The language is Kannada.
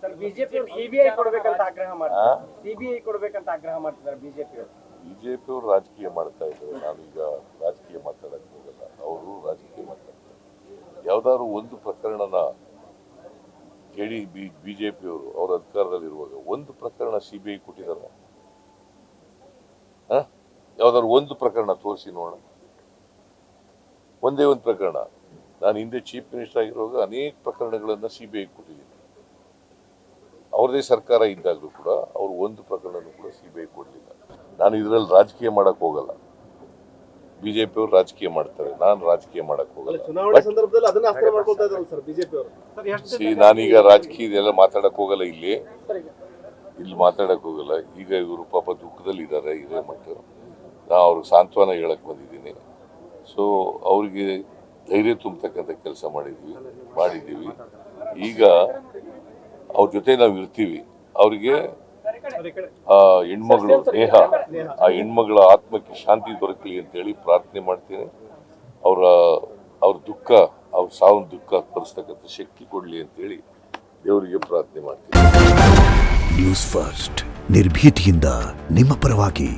ಸರ್ ಬಿಜೆಪಿ ಸಿಬಿಐ ಕೊಡಬೇಕಂತ ಆಗ್ರಹ ಮಾಡ್ತಾರೆ. ಸಿಬಿಐ ಕೊಡಬೇಕಂತ ಆಗ್ರಹ ಮಾಡ್ತಿದ್ದಾರೆ ಬಿಜೆಪಿ ಅವರು ರಾಜಕೀಯ ಮಾಡ್ತಾ ಇದ್ದಾರೆ. ನಾವೀಗ ರಾಜಕೀಯ ಮಾತಾಡಕ್ಕೆ ಹೋಗಲ್ಲ, ಅವರು ರಾಜಕೀಯ ಮಾತಾಡ್ತಾರೆ. ಯಾವ್ದಾದ್ರು ಒಂದು ಪ್ರಕರಣನ ಬಿಜೆಪಿಯವರು ಅವ್ರ ಅಧಿಕಾರದಲ್ಲಿರುವಾಗ ಒಂದು ಪ್ರಕರಣ ಸಿಬಿಐ ಕೊಟ್ಟಿದಾರ? ಯಾವ್ದಾದ್ರು ಒಂದು ಪ್ರಕರಣ ತೋರಿಸಿ ನೋಡೋಣ. ಒಂದೇ ಒಂದು ಪ್ರಕರಣ. ನಾನು ಹಿಂದೆ ಚೀಫ್ ಮಿನಿಸ್ಟರ್ ಆಗಿರುವಾಗ ಅನೇಕ ಪ್ರಕರಣಗಳನ್ನ ಸಿಬಿಐ ಕೊಟ್ಟಿದ್ದೀನಿ. ಅವ್ರದೇ ಸರ್ಕಾರ ಇದ್ದಾಗಲೂ ಕೂಡ ಅವರು ಒಂದು ಪ್ರಕರಣ ಕೂಡ ಸಿಬಿಐ ಕೊಡಲಿಲ್ಲ. ನಾನು ಇದರಲ್ಲಿ ರಾಜಕೀಯ ಮಾಡಕ್ ಹೋಗಲ್ಲ. ಬಿಜೆಪಿ ಅವರು ರಾಜಕೀಯ ಮಾಡ್ತಾರೆ, ನಾನು ರಾಜಕೀಯ ಮಾಡಕ್ ಹೋಗಲ್ಲ. ನಾನೀಗ ರಾಜಕೀಯದೆಲ್ಲ ಮಾತಾಡಕ್ ಹೋಗಲ್ಲ, ಇಲ್ಲಿ ಮಾತಾಡಕ್ ಹೋಗಲ್ಲ. ಈಗ ಇವರು ಪಾಪ ದುಃಖದಲ್ಲಿ ಇದ್ದಾರೆ, ಇದೇ ಮಟ್ಟ ನಾ ಅವ್ರಿಗೆ ಸಾಂತ್ವನ ಹೇಳಕ್ ಬಂದಿದ್ದೀನಿ. ಸೊ ಅವ್ರಿಗೆ ಧೈರ್ಯ ತುಂಬತಕ್ಕಂಥ ಕೆಲಸ ಮಾಡಿದ್ದೀವಿ. ಈಗ ಅವ್ರ ಜೊತೆ ನಾವು ಇರ್ತೀವಿ. ಅವ್ರಿಗೆ ಹೆಣ್ಮಗಳು ನೇಹ, ಆ ಹೆಣ್ಮಗಳ ಆತ್ಮಕ್ಕೆ ಶಾಂತಿ ದೊರಕಲಿ ಅಂತೇಳಿ ಪ್ರಾರ್ಥನೆ ಮಾಡ್ತೀನಿ. ಅವ್ರ ದುಃಖ, ಅವ್ರ ಸಾವಿನ ದುಃಖ ಪರಿಸ್ತಕ್ಕಂಥ ಶಕ್ತಿ ಕೊಡ್ಲಿ ಅಂತೇಳಿ ದೇವರಿಗೆ ಪ್ರಾರ್ಥನೆ ಮಾಡ್ತೀನಿ. ನ್ಯೂಸ್ ಫಸ್ಟ್, ನಿರ್ಭೀತಿಯಿಂದ ನಿಮ್ಮ ಪರವಾಗಿ.